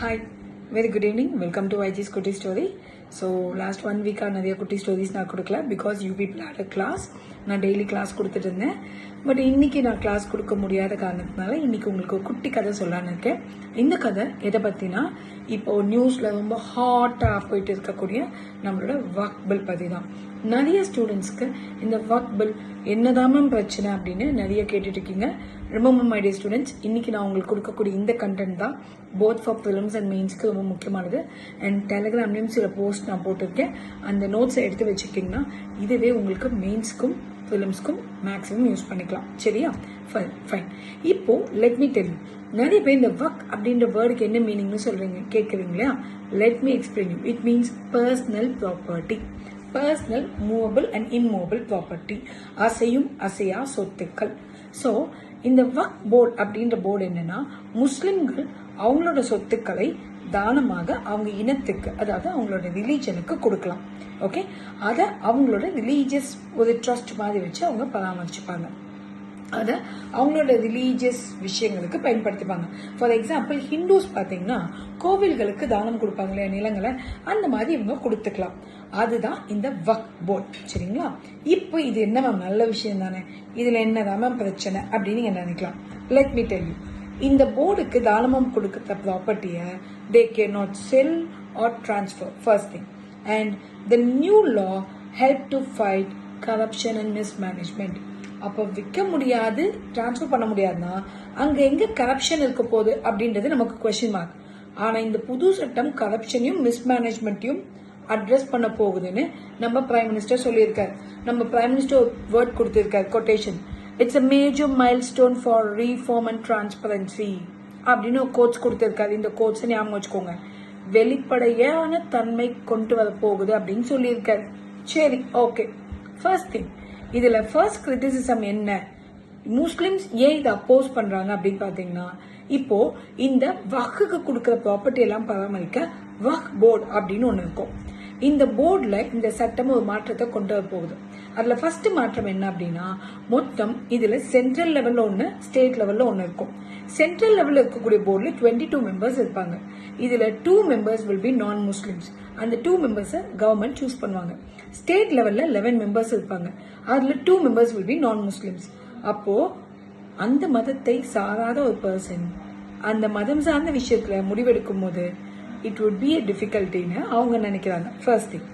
Hi, very good evening. Welcome to YG's Kutti Story. So last 1 week நிறைய குட்டி stories நான் கொடுக்கல because you people hate a class. நான் daily class கொடுத்துட்டு இருந்தேன். பட் இன்னைக்கு நான் கிளாஸ் கொடுக்க முடியாத காரணத்தினால இன்னைக்கு உங்களுக்கு ஒரு குட்டி கதை சொல்லலான்னு இருக்கேன். இந்த கதை எதை பற்றினா இப்போ நியூஸில் ரொம்ப ஹாட்டாக போயிட்டு இருக்கக்கூடிய நம்மளோட வக்ஃப் பில் பற்றி தான். நிறைய ஸ்டூடெண்ட்ஸ்க்கு இந்த வக்ஃப் பில் என்னதாம பிரச்சனை அப்படின்னு நிறைய கேட்டுட்டு இருக்கீங்க. ரிமெம்பர் மை டே ஸ்டூடெண்ட்ஸ், இன்னைக்கு நான் உங்களுக்கு கொடுக்கக்கூடிய இந்த கண்டென்ட் தான் போத் ஃபார் ஃபிலிம்ஸ் அண்ட் மெயின்ஸ்க்கு ரொம்ப முக்கியமானது. அண்ட் டெலிகிராம்லேயும் சில போஸ்ட் நான் போட்டிருக்கேன். அந்த நோட்ஸை எடுத்து வச்சுக்கிட்டிங்கன்னா இதுவே உங்களுக்கு மெயின்ஸ்க்கும் ஃபிலிம்ஸ்க்கும் மேக்ஸிமம் யூஸ் பண்ணிக்கலாம். சரியா? ஃபைன். இப்போ லெட் மீ டெல் யூ, நிறைய பேர் இந்த வக் அப்படின்ற வேர்டுக்கு என்ன மீனிங்னு சொல்றீங்க கேட்குறீங்க இல்லையா? Let me explain you. It means personal property. Personal movable and immovable property, அசையும் அசையா சொத்துக்கள். ஸோ இந்த வக்ஃப் போர்டு அப்படின்ற போர்டு என்னன்னா, முஸ்லிம்கள் அவங்களோட சொத்துக்களை தானமாக அவங்க இனத்துக்கு, அதாவது அவங்களோட ரிலீஜனுக்கு கொடுக்கலாம். ஓகே, அதை அவங்களோட ரிலீஜியஸ் ஒரு ட்ரஸ்ட் மாதிரி வச்சு அவங்க பராமரிச்சுப்பாங்க. அதை அவங்களோட ரிலீஜியஸ் விஷயங்களுக்கு பயன்படுத்திப்பாங்க. ஃபார் எக்ஸாம்பிள், ஹிந்துஸ் பார்த்தீங்கன்னா கோவில்களுக்கு தானம் கொடுப்பாங்க இல்லையா, நிலங்களை, அந்த மாதிரி இவங்க கொடுத்துக்கலாம். அதுதான் இந்த வக்ஃப் போர்ட். சரிங்களா? இப்போ இது என்ன மேம், நல்ல விஷயம் தானே, இதுல என்னதான் மேம் பிரச்சனை அப்படின்னு நீங்க நினைக்கலாம். லெட் மீ டெல் யூ, இந்த போர்டுக்கு தானமும் கொடுக்கிற ப்ராப்பர்ட்டியை they can not sell or transfer, first thing. And the new law help to fight corruption and mismanagement. அப்போ விற்க முடியாது, டிரான்ஸ்ஃபர் பண்ண முடியாதுன்னா அங்க எங்க கரப்ஷன் இருக்க போகுது அப்படின்றது நமக்கு கொஸ்டின் மார்க். ஆனா இந்த புது சட்டம் கரப்ஷனையும் மிஸ்மேனேஜ்மெண்ட்டையும் அட்ரஸ் பண்ண போகுதுன்னு நம்ம பிரைம் மினிஸ்டர் சொல்லியிருக்காரு. நம்ம பிரைம் மினிஸ்டர் வேர்ட் கொடுத்திருக்காரு, quotation, it's a major milestone for reform and transparency அப்படின்னு கோட்ஸ் கொடுத்திருக்காரு. இந்த கோட்ஸ் ஞாபகம் வச்சுக்கோங்க. வெளிப்படையான தன்மை கொண்டு வர போகுது அப்படின்னு சொல்லியிருக்காரு. சரி, ஓகே. ஃபர்ஸ்ட் திங், இதுல ஃபர்ஸ்ட் கிரிட்டிசிசம் என்ன, முஸ்லிம்ஸ் ஏன் இதை அப்போஸ் பண்றாங்க அப்படின்னு பாத்தீங்கன்னா, இப்போ இந்த வக்ஃபுக்கு கொடுக்கிற ப்ராப்பர்ட்டி எல்லாம் பராமரிக்க வக்ஃப் போர்டு அப்படின்னு ஒண்ணு இருக்கும். இந்த போர்டுல இந்த சட்டம் ஒரு மாற்றத்தை கொண்டு வர போகுது. அதுல ஃபர்ஸ்ட் மாற்றம் என்ன அப்படின்னா, மொத்தம் இதுல சென்ட்ரல் லெவல்ல ஒன்னு, ஸ்டேட் லெவல்ல ஒன்னு இருக்கும். சென்ட்ரல் லெவல்ல இருக்கக்கூடிய போர்டுல 22 மெம்பர்ஸ் இருப்பாங்க. இதுல 2 மெம்பர்ஸ் வில் பி நான் முஸ்லிம்ஸ். அந்த 2 மெம்பர்ஸ் கவர்மெண்ட் சூஸ் பண்ணுவாங்க. ஸ்டேட் லெவல்ல 11 மெம்பர்ஸ் இருப்பாங்க. அதுல 2 மெம்பர்ஸ் வில் பி நான் முஸ்லிம்ஸ். அப்போ அந்த மதத்தை சாராத ஒரு பர்சன் அந்த மதம் சார்ந்த விஷயத்துல முடிவெடுக்கும் போது இட் வுட் பி a டிஃபிகல்ட்டின்னு அவங்க நினைக்கிறாங்க. First thing.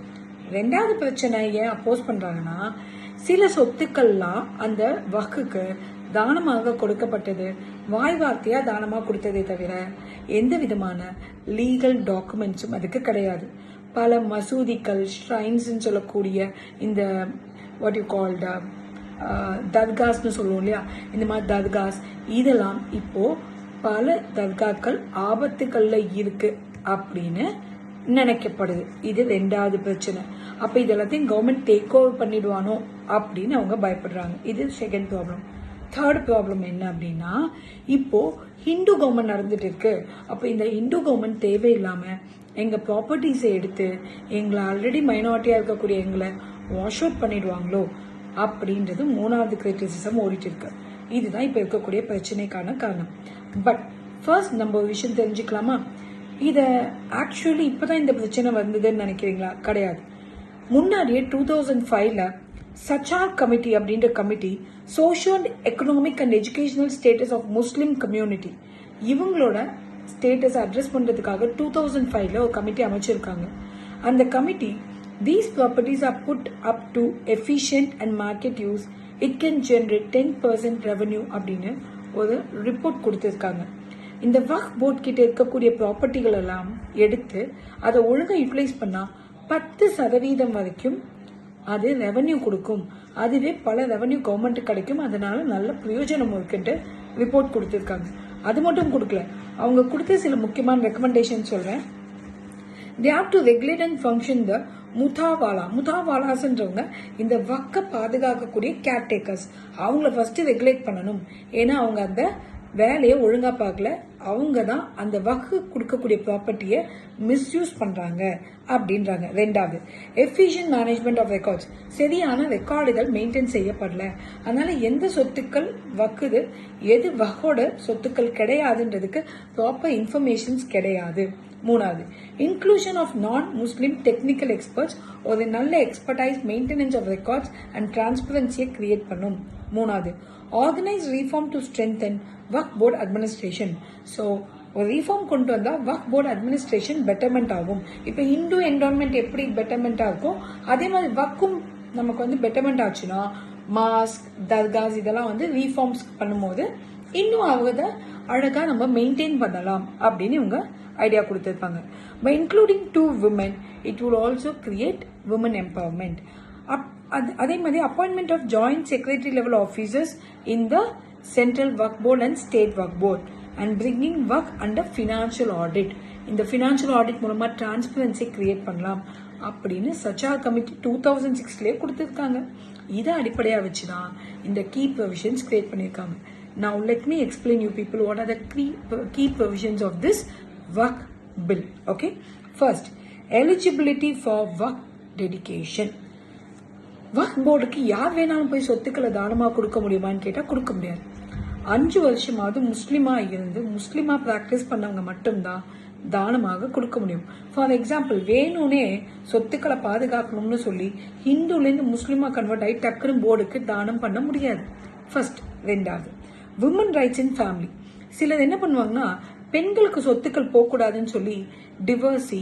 ரெண்டாவது பிரச்சனை ஏன் அப்போஸ் பண்றாங்கன்னா, சில சொத்துக்கள்லாம் அந்த வக்ஃபுக்கு தானமாக கொடுக்கப்பட்டது வாய் வார்த்தையா தானமா கொடுத்ததே தவிர எந்த விதமான லீகல் டாக்குமெண்ட்ஸும் அதுக்கு கிடையாது. பல மசூதிகள், ஷ்ரைன்ஸ் சொல்லக்கூடிய இந்த வாட் யூ கால்ட் தர்காஸ்னு சொல்லுவோம் இல்லையா, இந்த மாதிரி தர்காஸ், இதெல்லாம் இப்போ பல தர்காக்கள் ஆபத்துக்கள்ல இருக்கு அப்படின்னு நினைக்கப்படுது. இது ரெண்டாவது பிரச்சனை. அப்ப இது எல்லாத்தையும் கவர்மெண்ட் டேக் ஓவர் பண்ணிடுவானோ அப்படின்னு அவங்க பயப்படுறாங்க. இது செகண்ட் ப்ராப்ளம். தேர்ட் ப்ராப்ளம் என்ன அப்படின்னா, இப்போ ஹிந்து கவர்மெண்ட் நடந்துட்டு இருக்கு. அப்ப இந்த ஹிந்து கவர்மெண்ட் தேவையில்லாம எங்க ப்ராப்பர்ட்டிஸை எடுத்து எங்களை ஆல்ரெடி மைனாரிட்டியா இருக்கக்கூடிய எங்களை வாஷ் அவுட் பண்ணிடுவாங்களோ அப்படின்றது மூணாவது கிரிட்டிசிசம் ஓடிட்டு இருக்கு. இதுதான் இப்ப இருக்கக்கூடிய பிரச்சனைக்கான காரணம். பட் ஃபர்ஸ்ட் நம்ம ஒரு விஷயம் தெரிஞ்சுக்கலாமா? இத ஆக்சுவலி இப்பதான் இந்த பிரச்சனை வந்ததுன்னு நினைக்கிறீங்களா? கிடையாது. முன்னாடியே 2005ல சச்சார் கமிட்டி அப்படின்ற committee, social economic and educational status of Muslim community, இவங்களோட ஸ்டேட்டஸ் அட்ரஸ் பண்றதுக்காக 2005ல ஒரு கமிட்டி அமைச்சிருக்காங்க. அந்த committee, these properties are put up to efficient and market use, it can generate 10% revenue அப்படின்னு ஒரு ரிப்போர்ட் கொடுத்திருக்காங்க. இந்த வக்ஃப் போர்ட் கிட்ட இருக்கக்கூடிய ப்ராப்பர்ட்டிகள் எல்லாம் எடுத்து அதை ஒழுங்கா யூட்டிலைஸ் பண்ணா 10% வரைக்கும் அது ரெவன்யூ கொடுக்கும். அதுவே பல ரெவன்யூ கவர்மெண்ட் கிடைக்கும். அதனால நல்ல பிரயோஜனம் இருக்குன்ட்டு ரிப்போர்ட் கொடுத்திருக்காங்க. அது மட்டும் கொடுக்கல, அவங்க கொடுத்த சில முக்கியமான ரெக்கமெண்டேஷன் சொல்றேன். they have to regulate and function the முதாவாலாஸ்ன்றவங்க இந்த வக்க பாதுகாக்கக்கூடிய கேர்டேக்கர்ஸ், அவங்கள ஃபர்ஸ்ட் ரெகுலேட் பண்ணணும். ஏன்னா அவங்க அந்த வேலையை ஒழுங்கா பார்க்கல, அவங்க தான் அந்த வக்கு கொடுக்கக்கூடிய ப்ராப்பர்ட்டியை மிஸ்யூஸ் பண்றாங்க அப்படின்றாங்க. ரெண்டாவது, எஃபிஷியன்ட் மேனேஜ்மெண்ட் ஆஃப் ரெக்கார்ட்ஸ், சரியான ரெக்கார்டுகள் மெயின்டைன் செய்யப்படல, அதனால எந்த சொத்துக்கள் வக்குது எது வகோட சொத்துக்கள் கிடையாதுன்றதுக்கு ப்ராப்பர் இன்ஃபர்மேஷன்ஸ் கிடையாது. மூணாவது, இன்க்ளூஷன் ஆஃப் நான் முஸ்லிம் டெக்னிக்கல் எக்ஸ்பர்ட்ஸ் ஒரு நல்ல expertise maintenance of records and டிரான்ஸ்பரன்சியை கிரியேட் பண்ணும். மூணாவது, organise reform to strengthen Waqf board administration. So ஒரு ரீஃபார்ம் கொண்டு வந்தால் வக்ஃப் போர்டு அட்மினிஸ்ட்ரேஷன் பெட்டர்மெண்ட் ஆகும். இப்போ ஹிந்து என்வரான்மெண்ட் எப்படி பெட்டர்மெண்ட்டாக இருக்கும், அதே மாதிரி வக்கும் நமக்கு பெட்டர்மெண்ட் ஆச்சுன்னா மாஸ்க் தர்காஸ் இதெல்லாம் ரீஃபார்ம்ஸ் பண்ணும்போது இன்னும் அவங்க அழகாக நம்ம மெயின்டைன் பண்ணலாம் அப்படின்னு இவங்க ஐடியா கொடுத்துருப்பாங்க. By including 2 women it will also create women empowerment. அதே மாதிரி appointment of joint secretary level officers in the central Waqf board and state Waqf board and bringing Waqf under financial audit. இந்த ஃபினான்ஷியல் ஆடிட் மூலமாக transparency create பண்ணலாம் அப்படின்னு Sachar committee 2006 கொடுத்துருக்காங்க. இதை அடிப்படையாக வச்சு தான் இந்த கீ ப்ரொவிஷன்ஸ் கிரியேட் பண்ணியிருக்காங்க. Now let me explain you people what are the key provisions of this Waqf bill. Okay, first, eligibility for Waqf dedication. வக்ஃப் போர்டுக்கு யார் வேணாலும் போய் சொத்துக்களை தானமாக கொடுக்க முடியுமான்னு கேட்டால் கொடுக்க முடியாது. 5 வருஷமாவது முஸ்லீமா இருந்து முஸ்லீமா பிராக்டிஸ் பண்ணவங்க மட்டும்தான் தானமாக கொடுக்க முடியும். ஃபார் எக்ஸாம்பிள், வேணும்னே சொத்துக்களை பாதுகாக்கணும்னு சொல்லி ஹிந்துலேருந்து முஸ்லீமா கன்வெர்ட் ஆகி டக்குன்னு போர்டுக்கு தானம் பண்ண முடியாது. ஃபர்ஸ்ட். ரெண்டாவது, விமன் ரைட்ஸ் இன் ஃபேமிலி. சிலர் என்ன பண்ணுவாங்கன்னா, பெண்களுக்கு சொத்துக்கள் போகக்கூடாதுன்னு சொல்லி டிவர்சி,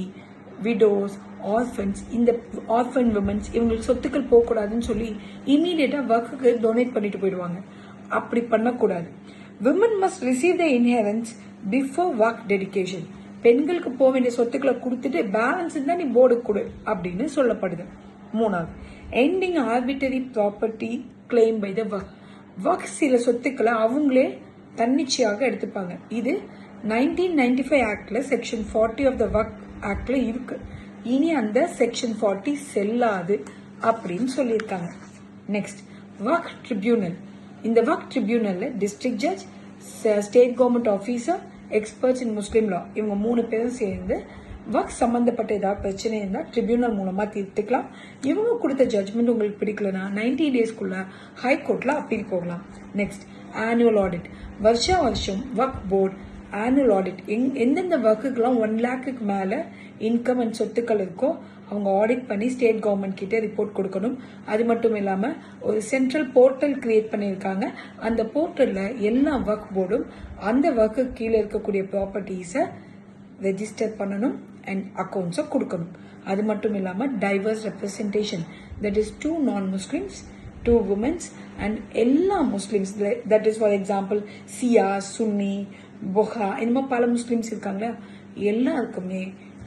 விடோஸ், ஆர்ஃபன்ஸ், இந்த ஆர்ஃபன் விமன்ஸ் இவங்களுக்கு சொத்துக்கள் போகக்கூடாதுன்னு சொல்லி இமீடியட்டா வக்ஃபுக்கு டொனேட் பண்ணிட்டு போயிடுவாங்க. அப்படி பண்ணக்கூடாது. Women must receive the inheritance before Waqf dedication. பெண்களுக்கு போக வேண்டிய சொத்துக்களை கொடுத்துட்டு பேலன்ஸ் இருந்தா நீ போர்டு கொடு அப்படின்னு சொல்லப்படுது. மூணாவது, ending arbitrary property claim by the Waqf. Waqf சில சொத்துக்களை அவங்களே தன்னிச்சையாக எடுத்துப்பாங்க. இது 1995 ஆக்ட்ல செக்ஷன் 40 ஆஃப் த வக்ஃப் ஆக்ட்ல இருக்கு. இனி அந்த செக்ஷன் 40 செல்லாது அப்படின்னு சொல்லியிருக்காங்க. Next, Waqf tribunal. இந்த வக்ஃப் ட்ரிபியூனல்ல district judge, state government officer, experts in Muslim law இவங்க 3 பேரும் சேர்ந்து வக்ஃப் சம்பந்தப்பட்ட ஏதாவது பிரச்சனை இருந்தால் ட்ரிபியூனல் மூலமா தீர்த்துக்கலாம். இவங்க கொடுத்த ஜட்மெண்ட் உங்களுக்கு பிடிக்கலனா 90 டேஸ்க்குள்ள ஹைகோர்ட்ல அப்பீல் போகலாம். Next, annual audit. வருஷம் வக்ஃப் போர்டு ஆனுவல் ஆடிட் எந்தெந்த வக்குக்கெல்லாம் 1 lakhக்கு மேல இன்கம் அண்ட் சொத்துக்கள் இருக்கோ அவங்க ஆடிட் பண்ணி ஸ்டேட் கவர்மெண்ட் கிட்ட ரிப்போர்ட் கொடுக்கணும். அது மட்டும் இல்லாம ஒரு சென்ட்ரல் போர்ட்டல் கிரியேட் பண்ணியிருக்காங்க. அந்த போர்ட்டல்ல எல்லா வக்ஃப் போர்டும் அந்த வக்கு கீழே இருக்கக்கூடிய ப்ராப்பர்ட்டிஸை ரெஜிஸ்டர் பண்ணணும் அண்ட் அக்கௌண்ட்ஸை கொடுக்கணும். அது மட்டும் இல்லாம diverse representation, that is 2 non-Muslims, 2 women and எல்லா Muslims, that is for example Shia, Sunni, Bohra, இந்த மாதிரி பல முஸ்லிம்ஸ் இருக்காங்களா, எல்லாருக்குமே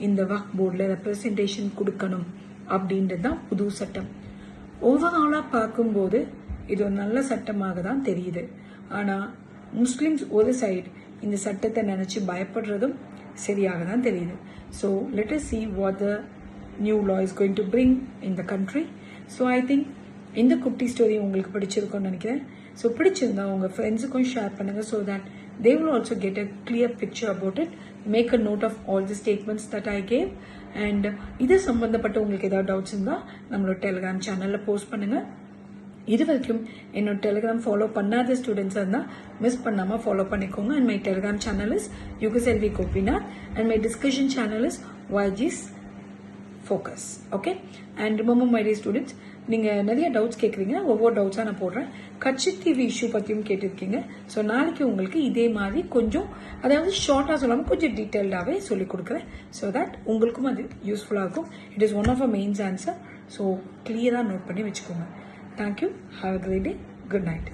இந்த வக்ஃப் போர்டில் ரெப்ரசன்டேஷன் கொடுக்கணும் அப்படின்றது தான் புது சட்டம். ஓவராலாக பார்க்கும்போது இது ஒரு நல்ல சட்டமாக தான் தெரியுது. ஆனால் முஸ்லிம்ஸ் ஒரு சைடு இந்த சட்டத்தை நினச்சி பயப்படுறதும் சரியாக தான் தெரியுது. So let us see what the new law is going to bring in the country. So I think இந்த குட்டி ஸ்டோரி உங்களுக்கு பிடிச்சிருக்கும்னு நினைக்கிறேன். ஸோ பிடிச்சிருந்தா உங்கள் ஃப்ரெண்ட்ஸுக்கும் ஷேர் பண்ணுங்கள். So that they will also get a clear picture about it. Make a note of all the statements that I gave. And இது சம்பந்தப்பட்ட உங்களுக்கு ஏதாவது டவுட்ஸ் இருந்தால் நம்மளோட டெலிகிராம் சேனலில் போஸ்ட் பண்ணுங்கள். இது வரைக்கும் என்னோட டெலிகிராம் ஃபாலோ பண்ணாத ஸ்டூடெண்ட்ஸாக இருந்தால் மிஸ் பண்ணாமல் ஃபாலோ பண்ணிக்கோங்க. And my Telegram channel is Yugaselvi Gopinath and my discussion channel is YG's Focus. Okay, and remember my dear students, நீங்கள் நிறைய டவுட்ஸ் கேட்குறீங்க, ஒவ்வொரு டவுட்ஸாக நான் போடுறேன். கட்சி டிவி இஷ்யூ பற்றியும் கேட்டிருக்கீங்க. ஸோ நாளைக்கு உங்களுக்கு இதே மாதிரி கொஞ்சம், அதாவது ஷார்ட்டாக சொல்லாமல் கொஞ்சம் டீட்டெயில்டாகவே சொல்லிக் கொடுக்குறேன். ஸோ தட் உங்களுக்கும் அது யூஸ்ஃபுல்லாக இருக்கும். It is one of a mains answer. So கிளியராக நோட் பண்ணி வச்சுக்கோங்க. Thank you. Have a great day. Good night.